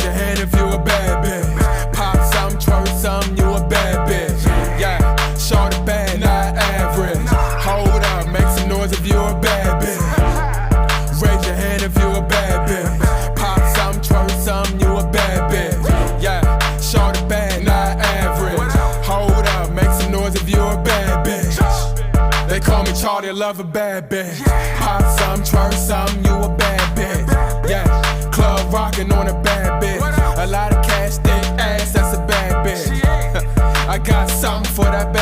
your hand if you a bad bitch. Pop some, twerk some, you a bad bitch. Yeah, shorty bad, not average. Hold up, make some noise if you a bad bitch. Raise your hand if you a bad bitch. Pop some, twerk some, you a bad bitch. Yeah, shorty bad, not average. Hold up, make some noise if you a bad bitch. They call me Charlie, I love a bad bitch. Pop some, twerk some, you a bad bitch. Yeah, club rockin' on a bad bitch. A lot of cash, thick ass, that's a bad bitch. I got something for that